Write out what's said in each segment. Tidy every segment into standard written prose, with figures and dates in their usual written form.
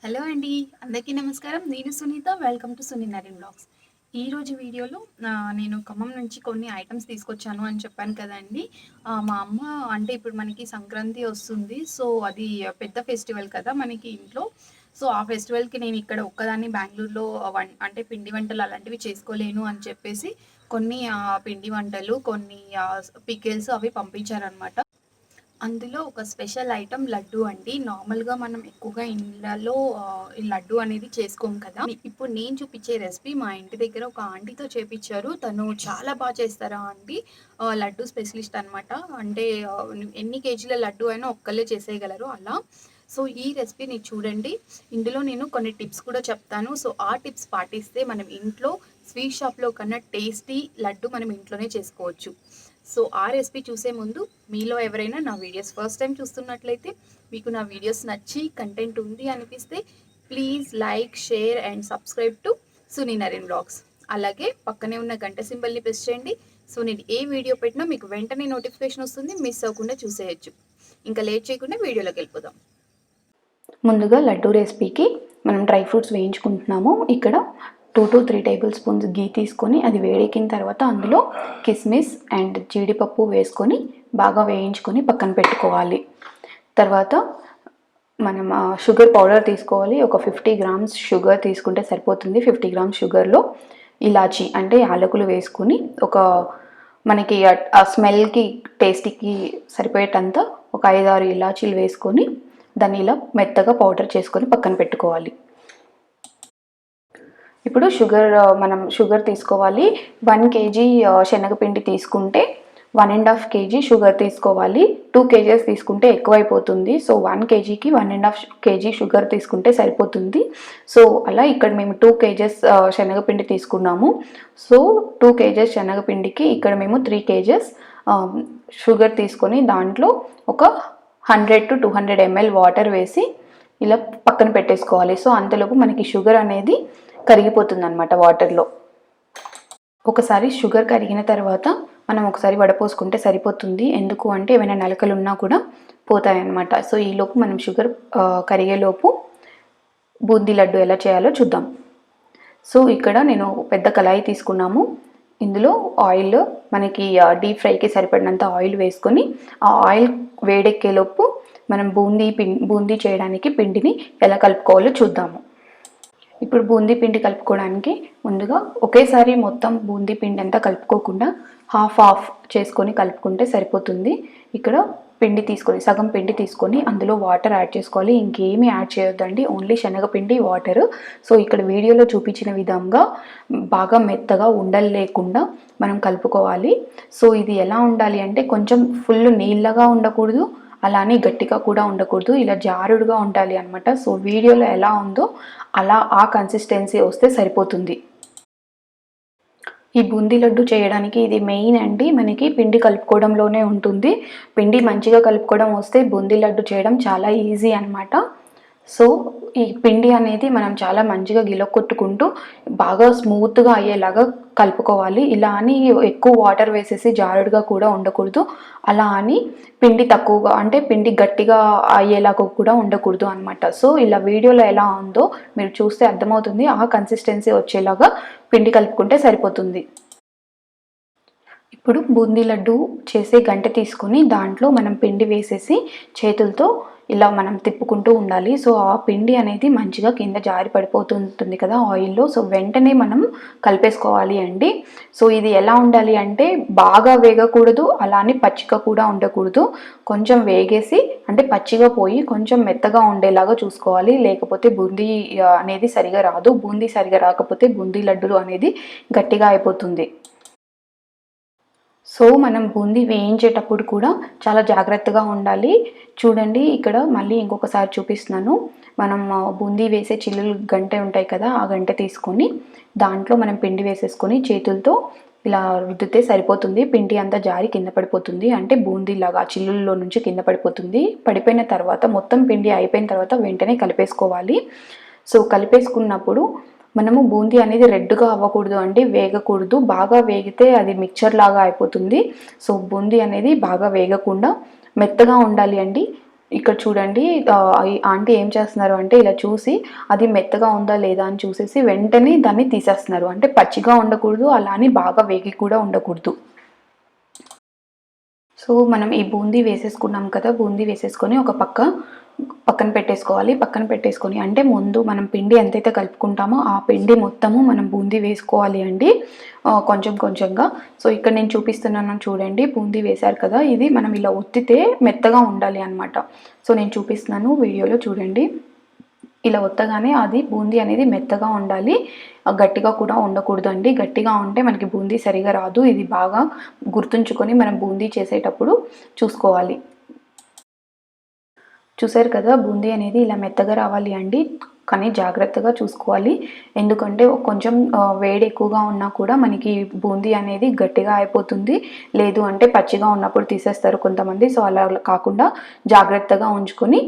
Hello అండి, అందరికీ నమస్కారం. నేను సునీత. వెల్కమ్ టు సునీనారిన్ బ్లాగ్స్. ఈరోజు వీడియోలో నేను ఖమ్మం నుంచి కొన్ని ఐటమ్స్ తీసుకొచ్చాను అని చెప్పాను కదండి. మా అమ్మ అంటే ఇప్పుడు మనకి సంక్రాంతి వస్తుంది. సో అది పెద్ద ఫెస్టివల్ కదా మనకి ఇంట్లో. సో ఆ ఫెస్టివల్కి నేను ఇక్కడ ఒక్కదాన్ని బెంగళూరులో అంటే పిండి వంటలు అలాంటివి చేసుకోలేను అని చెప్పేసి కొన్ని పిండి వంటలు, కొన్ని పికిల్స్ అవి పంపించారనమాట. అందులో ఒక స్పెషల్ ఐటమ్ లడ్డు అండి. నార్మల్గా మనం ఎక్కువగా ఇళ్ళలో ఈ లడ్డు అనేది చేసుకోము కదా. ఇప్పుడు నేను చూపించే రెసిపీ మా ఇంటి దగ్గర ఒక ఆంటీతో చేపించారు. తను చాలా బాగా చేస్తారా ఆంటీ. లడ్డు స్పెషలిస్ట్ అనమాట. అంటే ఎన్ని కేజీల లడ్డు అయినా ఒక్కళ్ళే చేసేయగలరు అలా. సో ఈ రెసిపీని చూడండి. ఇందులో నేను కొన్ని టిప్స్ కూడా చెప్తాను. సో ఆ టిప్స్ పాటిస్తే మనం ఇంట్లో స్వీట్ షాప్లో కన్నా టేస్టీ లడ్డు మనం ఇంట్లోనే చేసుకోవచ్చు. సో ఆ రెసిపీ చూసే ముందు మీలో ఎవరైనా నా వీడియోస్ ఫస్ట్ టైం చూస్తున్నట్లయితే, మీకు నా వీడియోస్ నచ్చి కంటెంట్ ఉంది అనిపిస్తే please like, share and subscribe to సునీనారిన్ బ్లాగ్స్. అలాగే పక్కనే ఉన్న గంట సింబల్ని ప్రెస్ చేయండి. సో నేను ఏ వీడియో పెట్టినా మీకు వెంటనే నోటిఫికేషన్ వస్తుంది, మిస్ అవ్వకుండా చూసేయచ్చు. ఇంకా లేట్ చేయకుండా వీడియోలోకి వెళ్ళిపోదాం. ముందుగా లడ్డూ రెసిపీకి మనం డ్రై ఫ్రూట్స్ వేయించుకుంటున్నాము. ఇక్కడ 2 to 3 టేబుల్ స్పూన్స్ గీ తీసుకొని అది వేడెక్కిన తర్వాత అందులో కిస్మిస్ అండ్ జీడిపప్పు వేసుకొని బాగా వేయించుకొని పక్కన పెట్టుకోవాలి. తర్వాత మనం షుగర్ పౌడర్ తీసుకోవాలి. ఒక 50 గ్రామ్స్ షుగర్ తీసుకుంటే సరిపోతుంది. 50 గ్రామ్స్ షుగర్లో ఇలాచీ అంటే యాలకులు వేసుకొని మనకి ఆ స్మెల్కి టేస్ట్కి సరిపోయేటంత ఒక 5-6 ఇలాచీలు వేసుకొని దాన్ని ఇలా మెత్తగా పౌడర్ చేసుకొని పక్కన పెట్టుకోవాలి. ఇప్పుడు మనం షుగర్ తీసుకోవాలి. 1 kg శనగపిండి తీసుకుంటే 1.5 kg షుగర్ తీసుకోవాలి. 2 kgs తీసుకుంటే ఎక్కువైపోతుంది. సో 1 kgకి 1.5 kg షుగర్ తీసుకుంటే సరిపోతుంది. సో అలా ఇక్కడ మేము 2 kgs శనగపిండి తీసుకున్నాము. సో 2 kgs శనగపిండికి ఇక్కడ మేము 3 kgs షుగర్ తీసుకొని దాంట్లో ఒక 100 to 200 ml వాటర్ వేసి ఇలా పక్కన పెట్టేసుకోవాలి. సో అంతలోపు మనకి షుగర్ అనేది కరిగిపోతుంది అన్నమాట వాటర్లో. ఒకసారి షుగర్ కరిగిన తర్వాత మనం ఒకసారి వడపోసుకుంటే సరిపోతుంది. ఎందుకు అంటే ఏమైనా నలకలు ఉన్నా కూడా పోతాయన్నమాట. సో ఈలోపు మనం షుగర్ కరిగేలోపు బూందీ లడ్డు ఎలా చేయాలో చూద్దాం. సో ఇక్కడ నేను పెద్ద కళాయి తీసుకున్నాము. ఇందులో ఆయిల్ మనకి డీప్ ఫ్రైకి సరిపడినంత ఆయిల్ వేసుకొని ఆ ఆయిల్ వేడెక్కేలోపు మనం బూందీ చేయడానికి పిండిని ఎలా కలుపుకోవాలో చూద్దాము. ఇప్పుడు బూందీ పిండి కలుపుకోవడానికి ముందుగా ఒకేసారి మొత్తం బూందీ పిండి అంతా కలుపుకోకుండా హాఫ్ చేసుకొని కలుపుకుంటే సరిపోతుంది. ఇక్కడ సగం పిండి తీసుకొని అందులో వాటర్ యాడ్ చేసుకోవాలి. ఇంకేమీ యాడ్ చేయొద్దండి, ఓన్లీ శనగపిండి, వాటర్. సో ఇక్కడ వీడియోలో చూపించిన విధంగా బాగా మెత్తగా ఉండలు లేకుండా మనం కలుపుకోవాలి. సో ఇది ఎలా ఉండాలి అంటే కొంచెం ఫుల్ నీళ్ళగా ఉండకూడదు, అలానే గట్టిగా కూడా ఉండకూడదు, ఇలా జారుడుగా ఉండాలి అనమాట. సో వీడియోలో ఎలా ఉందో అలా ఆ కన్సిస్టెన్సీ వస్తే సరిపోతుంది. ఈ బూందీ లడ్డు చేయడానికి ఇది మెయిన్ అండి. మనకి పిండి కలుపుకోవడంలోనే ఉంటుంది. పిండి మంచిగా కలుపుకోవడం వస్తే బూందీ లడ్డు చేయడం చాలా ఈజీ అనమాట. సో ఈ పిండి అనేది మనం చాలా మంచిగా గిలకొట్టుకుంటూ బాగా స్మూత్గా అయ్యేలాగా కలుపుకోవాలి. ఇలా అని ఎక్కువ వాటర్ వేసేసి జారుడుగా కూడా ఉండకూడదు, అలా అని పిండి తక్కువగా అంటే పిండి గట్టిగా అయ్యేలాగా కూడా ఉండకూడదు అనమాట. సో ఇలా వీడియోలో ఎలా ఉందో మీరు చూస్తే అర్థమవుతుంది. ఆ కన్సిస్టెన్సీ వచ్చేలాగా పిండి కలుపుకుంటే సరిపోతుంది. ఇప్పుడు బూందీ లడ్డు చేసే గంటె తీసుకొని దాంట్లో మనం పిండి వేసేసి చేతులతో ఇలా మనం తిప్పుకుంటూ ఉండాలి. సో ఆ పిండి అనేది మంచిగా కింద జారి పడిపోతుంటుంది కదా ఆయిల్లో. సో వెంటనే మనం కలిపేసుకోవాలి అండి. సో ఇది ఎలా ఉండాలి అంటే బాగా వేగకూడదు, అలానే పచ్చిగా కూడా ఉండకూడదు. కొంచెం వేగేసి అంటే పచ్చిగా పోయి కొంచెం మెత్తగా ఉండేలాగా చూసుకోవాలి. లేకపోతే బూందీ అనేది సరిగా రాదు. బూందీ సరిగా రాకపోతే బూందీ లడ్డులు అనేది గట్టిగా అయిపోతుంది. సో మనం బూందీ వేయించేటప్పుడు కూడా చాలా జాగ్రత్తగా ఉండాలి. చూడండి ఇక్కడ మళ్ళీ ఇంకొకసారి చూపిస్తున్నాను. మనం బూందీ వేసే చిల్లులు గంటె ఉంటాయి కదా, ఆ గంటె తీసుకొని దాంట్లో మనం పిండి వేసేసుకొని చేతులతో ఇలా రుద్దితే సరిపోతుంది. పిండి అంతా జారి కింద పడిపోతుంది, అంటే బూందీలాగా చిల్లుల్లో నుంచి కింద పడిపోతుంది. పడిపోయిన తర్వాత మొత్తం పిండి అయిపోయిన తర్వాత వెంటనే కలిపేసుకోవాలి. సో కలిపేసుకున్నప్పుడు మనము బూందీ అనేది రెడ్గా అవ్వకూడదు అండి, వేగకూడదు. బాగా వేగితే అది మిక్చర్ లాగా అయిపోతుంది. సో బూందీ అనేది బాగా వేగకుండా మెత్తగా ఉండాలి అండి. ఇక్కడ చూడండి ఈ ఆంటీ ఏం చేస్తున్నారు అంటే ఇలా చూసి అది మెత్తగా ఉందా లేదా అని చూసేసి వెంటనే దాన్ని తీసేస్తున్నారు. అంటే పచ్చిగా ఉండకూడదు, అలా అని బాగా వేగి కూడా ఉండకూడదు. సో, మనం ఈ బూందీ వేసేసుకున్నాం కదా! బూందీ వేసేసుకొని ఒక పక్కన పెట్టేసుకోవాలి. పక్కన పెట్టేసుకొని అంటే ముందు మనం పిండి ఎంతైతే కలుపుకుంటామో ఆ పిండి మొత్తము మనం బూందీ వేసుకోవాలి అండి. కొంచెం కొంచెంగా. సో, ఇక్కడ నేను చూపిస్తున్నాను చూడండి. బూందీ వేశారు కదా! ఇది మనం ఇలా ఒత్తితే మెత్తగా ఉండాలి అన్నమాట. సో, నేను చూపిస్తున్నాను వీడియోలో చూడండి. ఇలా ఒత్తగానే అది బూందీ అనేది మెత్తగా ఉండాలి. గట్టిగా కూడా ఉండకూడదండి. గట్టిగా ఉంటే మనకి బూందీ సరిగా రాదు. ఇది బాగా గుర్తుంచుకొని మనం బూందీ చేసేటప్పుడు చూసుకోవాలి. చూసారు కదా! బూందీ అనేది ఇలా మెత్తగా రావాలి అండి. కానీ జాగ్రత్తగా చూసుకోవాలి. ఎందుకంటే కొంచెం వేడి ఎక్కువగా ఉన్నా కూడా మనకి బూందీ అనేది గట్టిగా అయిపోతుంది. లేదు అంటే పచ్చిగా ఉన్నప్పుడు తీసేస్తారు కొంతమంది. సో, అలా కాకుండా జాగ్రత్తగా ఉంచుకొని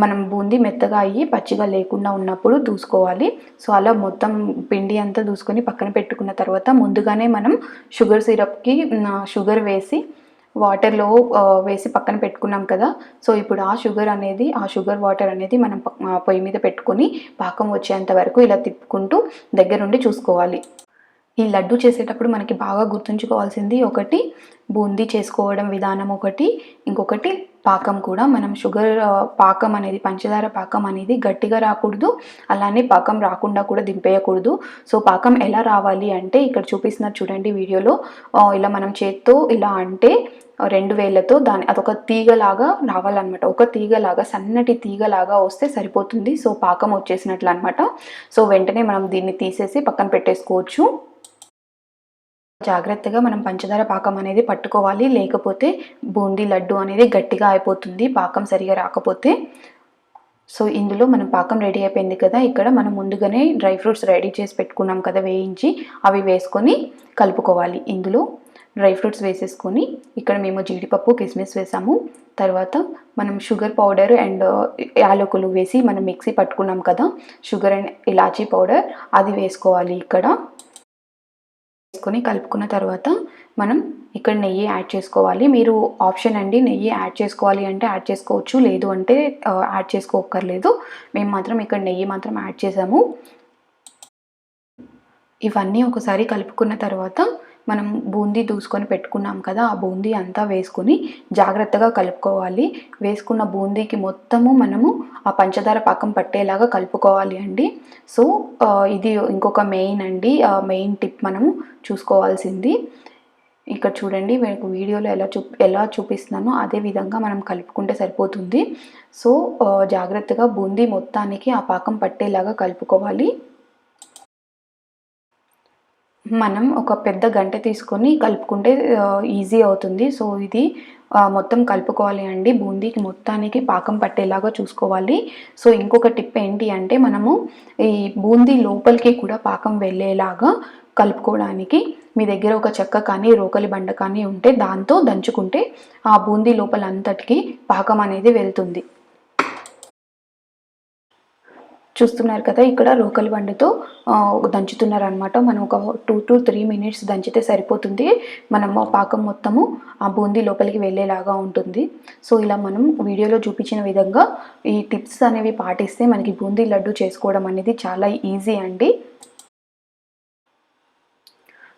మనం బూందీ మెత్తగా అయ్యి పచ్చిగా లేకుండా ఉన్నప్పుడు దూసుకోవాలి. సో, అలా మొత్తం పిండి అంతా దూసుకొని పక్కన పెట్టుకున్న తర్వాత ముందుగానే మనం షుగర్ సిరప్‌కి షుగర్ వేసి వాటర్‌లో వేసి పక్కన పెట్టుకున్నాం కదా! సో, ఇప్పుడు ఆ షుగర్ వాటర్ అనేది మనం పొయ్యి మీద పెట్టుకొని పాకం వచ్చేంత వరకు ఇలా తిప్పుకుంటూ దగ్గరుండి చూసుకోవాలి. ఈ లడ్డు చేసేటప్పుడు మనకి బాగా గుర్తుంచుకోవాల్సింది ఒకటి బూందీ చేసుకోవడం విధానం ఒకటి, ఇంకొకటి పాకం కూడా. మనం పాకం అనేది పంచదార పాకం అనేది గట్టిగా రాకూడదు. అలానే పాకం రాకుండా కూడా దింపేయకూడదు. సో, పాకం ఎలా రావాలి అంటే ఇక్కడ చూపిస్తున్నారు చూడండి వీడియోలో. ఇలా మనం చేత్తో ఇలా అంటే 2 వేళ్ళతో అదొక తీగలాగా రావాలన్నమాట. ఒక తీగలాగా సన్నటి తీగలాగా వస్తే సరిపోతుంది. సో, పాకం వచ్చేసినట్లు అన్నమాట. సో, వెంటనే మనం దీన్ని తీసేసి పక్కన పెట్టేసుకోవచ్చు. జాగ్రత్తగా మనం పంచదార పాకం అనేది పట్టుకోవాలి. లేకపోతే బూందీ లడ్డు అనేది గట్టిగా అయిపోతుంది పాకం సరిగ్గా రాకపోతే. సో, ఇందులో మనం పాకం రెడీ అయిపోయింది కదా! ఇక్కడ మనం ముందుగానే డ్రై ఫ్రూట్స్ రెడీ చేసి పెట్టుకున్నాం కదా వేయించి, అవి వేసుకొని కలుపుకోవాలి. ఇందులో డ్రై ఫ్రూట్స్ వేసేసుకొని ఇక్కడ మేము జీడిపప్పు, కిస్మిస్ వేసాము. తర్వాత మనం షుగర్ పౌడర్ అండ్ యాలకులు వేసి మనం మిక్సీ పట్టుకున్నాం కదా! షుగర్ అండ్ ఇలాచీ పౌడర్ అది వేసుకోవాలి ఇక్కడ. వేసుకొని కలుపుకున్న తర్వాత మనం ఇక్కడ నెయ్యి యాడ్ చేసుకోవాలి. మీరు ఆప్షన్ అండి, నెయ్యి యాడ్ చేసుకోవాలి అంటే యాడ్ చేసుకోవచ్చు, లేదు అంటే యాడ్ చేసుకోక్కర్లేదు. మేము మాత్రం ఇక్కడ నెయ్యి మాత్రం యాడ్ చేసాము. ఇవన్నీ ఒకసారి కలుపుకున్న తర్వాత మనం బూందీ దూసుకొని పెట్టుకున్నాం కదా! ఆ బూందీ అంతా వేసుకొని జాగ్రత్తగా కలుపుకోవాలి. వేసుకున్న బూందీకి మొత్తము మనము ఆ పంచదార పాకం పట్టేలాగా కలుపుకోవాలి అండి. సో, ఇది ఇంకొక మెయిన్ అండి. మెయిన్ టిప్ మనము చూసుకోవాల్సింది. ఇక్కడ చూడండి మీకు వీడియోలో ఎలా చూపిస్తున్నానో అదే విధంగా మనం కలుపుకుంటే సరిపోతుంది. సో, జాగ్రత్తగా బూందీ మొత్తానికి ఆ పాకం పట్టేలాగా కలుపుకోవాలి. మనం ఒక పెద్ద గంటె తీసుకొని కలుపుకుంటే ఈజీ అవుతుంది. సో, ఇది మొత్తం కలుపుకోవాలి అండి. బూందీకి మొత్తానికి పాకం పట్టేలాగా చూసుకోవాలి. సో, ఇంకొక టిప్ ఏంటి అంటే మనము ఈ బూందీ లోపలికి కూడా పాకం వెళ్ళేలాగా కలుపుకోవడానికి మీ దగ్గర ఒక చెక్క కానీ, రోకలి బండ కానీ ఉంటే దాంతో దంచుకుంటే ఆ బూందీ లోపలంతటికి పాకం అనేది వెళ్తుంది. చూస్తున్నారు కదా! ఇక్కడ రోకలి బండతో దంచుతున్నారనమాట. మనం ఒక 2-3 మినిట్స్ దంచితే సరిపోతుంది. మనం పాకం మొత్తము ఆ బూందీ లోపలికి వెళ్ళేలాగా ఉంటుంది. సో, ఇలా మనం వీడియోలో చూపించిన విధంగా ఈ టిప్స్ అనేవి పాటిస్తే మనకి బూందీ లడ్డు చేసుకోవడం అనేది చాలా ఈజీ అండి.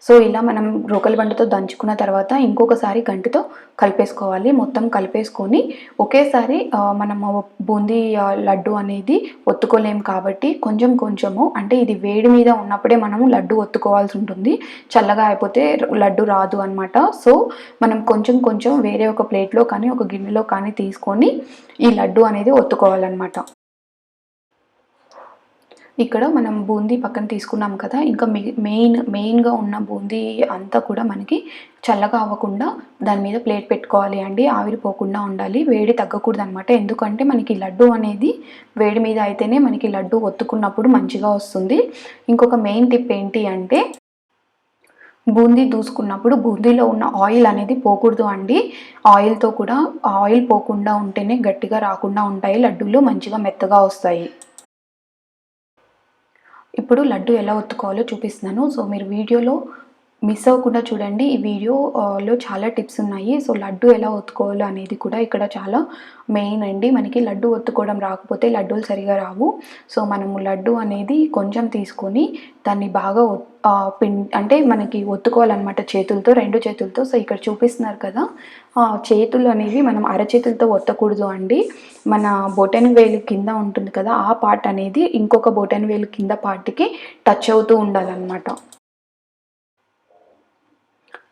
సో, ఇలా మనం రోకలి బండతో దంచుకున్న తర్వాత ఇంకొకసారి గంటెతో కలిపేసుకోవాలి. మొత్తం కలిపేసుకొని ఒకేసారి మనము బూందీ లడ్డు అనేది ఒత్తుకోలేము కాబట్టి కొంచెం కొంచెము అంటే ఇది వేడి మీద ఉన్నప్పుడే మనము లడ్డు ఒత్తుకోవాల్సి ఉంటుంది. చల్లగా అయిపోతే లడ్డు రాదు అనమాట. సో, మనం కొంచెం కొంచెం వేరే ఒక ప్లేట్‌లో కానీ, ఒక గిన్నెలో కానీ తీసుకొని ఈ లడ్డు అనేది ఒత్తుకోవాలనమాట. ఇక్కడ మనం బూందీ పక్కన తీసుకున్నాం కదా! ఇంకా మెయిన్‌గా ఉన్న బూందీ అంతా కూడా మనకి చల్లగా అవ్వకుండా దాని మీద ప్లేట్ పెట్టుకోవాలి అండి. ఆవిరిపోకుండా ఉండాలి. వేడి తగ్గకూడదనమాట. ఎందుకంటే మనకి లడ్డు అనేది వేడి మీద అయితేనే మనకి లడ్డు ఒత్తుకున్నప్పుడు మంచిగా వస్తుంది. ఇంకొక మెయిన్ టిప్ ఏంటి అంటే బూందీ దూసుకున్నప్పుడు బూందీలో ఉన్న ఆయిల్ అనేది పోకూడదు అండి. ఆయిల్ పోకుండా ఉంటేనే గట్టిగా రాకుండా ఉంటాయి. లడ్డూలు మంచిగా మెత్తగా వస్తాయి. ఇప్పుడు లడ్డు ఎలా ఒత్తుకోవాలో చూపిస్తున్నాను. సో, మీరు వీడియోలో మిస్ అవ్వకుండా చూడండి. ఈ వీడియోలో చాలా టిప్స్ ఉన్నాయి. సో, లడ్డు ఎలా ఒత్తుకోవాలో అనేది కూడా ఇక్కడ చాలా మెయిన్ అండి. మనకి లడ్డు ఒత్తుకోవడం రాకపోతే లడ్డూలు సరిగ్గా రావు. సో, మనము లడ్డు అనేది కొంచెం తీసుకొని దాన్ని బాగా అంటే మనకి ఒత్తుకోవాలనమాట చేతులతో, 2 చేతులతో. సో, ఇక్కడ చూపిస్తున్నారు కదా! చేతులు అనేవి మనం అరచేతులతో ఒత్తకూడదు అండి. మన బొటన వేలు కింద ఉంటుంది కదా! ఆ పార్ట్ అనేది ఇంకొక బొటన వేలు కింద పార్ట్‌కి టచ్ అవుతూ ఉండాలనమాట.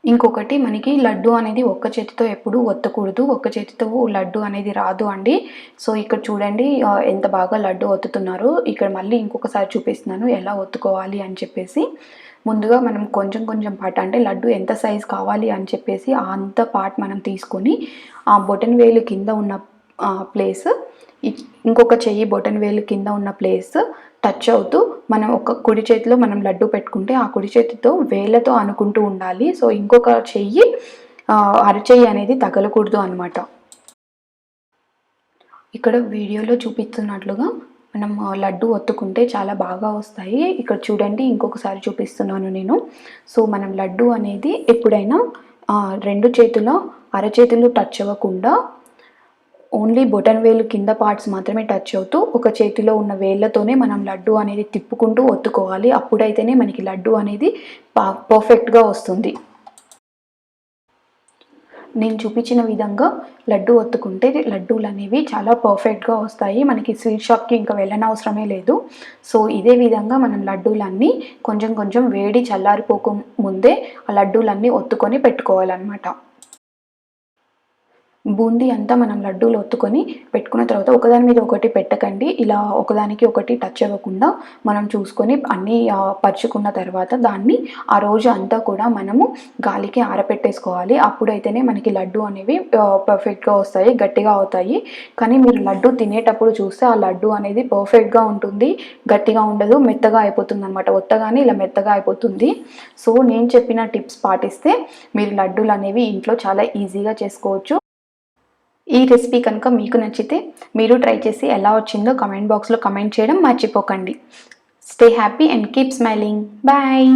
ఇంకొకటి మనకి లడ్డు అనేది ఒక్క చేతితో ఎప్పుడూ ఒత్తకూడదు. ఒక్క చేతితో లడ్డు అనేది రాదు అండి. సో, ఇక్కడ చూడండి ఎంత బాగా లడ్డు ఒత్తుతున్నారో. ఇక్కడ మళ్ళీ ఇంకొకసారి చూపిస్తున్నాను ఎలా ఒత్తుకోవాలి అని చెప్పేసి. ముందుగా మనం కొంచెం కొంచెం పార్ట్ అంటే లడ్డు ఎంత సైజ్ కావాలి అని చెప్పేసి అంత పార్ట్ మనం తీసుకొని ఆ బొటనవేలు కింద ఉన్న ప్లేస్ ఇంకొక చెయ్యి బొటనవేలు కింద ఉన్న ప్లేస్ టచ్ అవుతూ మనం ఒక కుడి చేతిలో మనం లడ్డు పెట్టుకుంటే ఆ కుడి చేతితో వేళ్ళతో అనుకుంటూ ఉండాలి. సో, ఇంకొక చెయ్యి అరచెయ్యి అనేది తగలకూడదు అనమాట. ఇక్కడ వీడియోలో చూపిస్తున్నట్లుగా మనం లడ్డు ఒత్తుకుంటే చాలా బాగా వస్తాయి. ఇక్కడ చూడండి ఇంకొకసారి చూపిస్తున్నాను నేను. సో, మనం లడ్డు అనేది ఎప్పుడైనా 2 చేతుల అరచేతులు టచ్ అవ్వకుండా ఓన్లీ బొటనవేలు కింద పార్ట్స్ మాత్రమే టచ్ అవుతూ ఒక చేతిలో ఉన్న వేళ్ళతోనే మనం లడ్డు అనేది తిప్పుకుంటూ ఒత్తుకోవాలి. అప్పుడైతేనే మనకి లడ్డు అనేది పర్ఫెక్ట్‌గా వస్తుంది. నేను చూపించిన విధంగా లడ్డు ఒత్తుకుంటే లడ్డూలనేవి చాలా పర్ఫెక్ట్‌గా వస్తాయి. మనకి స్వీట్ షాప్‌కి ఇంకా వెళ్ళనవసరమే లేదు. సో, ఇదే విధంగా మనం లడ్డూలన్నీ కొంచెం కొంచెం వేడి చల్లారిపోక ముందే ఆ లడ్డూలన్నీ ఒత్తుకొని పెట్టుకోవాలనమాట. బూందీ అంతా మనం లడ్డూలు ఒత్తుకొని పెట్టుకున్న తర్వాత ఒకదాని మీద ఒకటి పెట్టకండి. ఇలా ఒకదానికి ఒకటి టచ్ అవ్వకుండా మనం చూసుకొని అన్నీ పరుచుకున్న తర్వాత దాన్ని ఆ రోజు అంతా కూడా మనము గాలికి ఆరపెట్టేసుకోవాలి. అప్పుడైతేనే మనకి లడ్డు అనేవి పర్ఫెక్ట్‌గా వస్తాయి, గట్టిగా అవుతాయి. కానీ మీరు లడ్డు తినేటప్పుడు చూస్తే ఆ లడ్డు అనేది పర్ఫెక్ట్‌గా ఉంటుంది. గట్టిగా ఉండదు, మెత్తగా అయిపోతుందనమాట. ఒత్తగానే ఇలా మెత్తగా అయిపోతుంది. సో, నేను చెప్పిన టిప్స్ పాటిస్తే మీరు లడ్డూలనేవి ఇంట్లో చాలా ఈజీగా చేసుకోవచ్చు. ఈ రెసిపీ కనుక మీకు నచ్చితే మీరు ట్రై చేసి ఎలా వచ్చిందో కామెంట్ బాక్స్‌లో కామెంట్ చేయడం మర్చిపోకండి. Stay happy and keep smiling. Bye.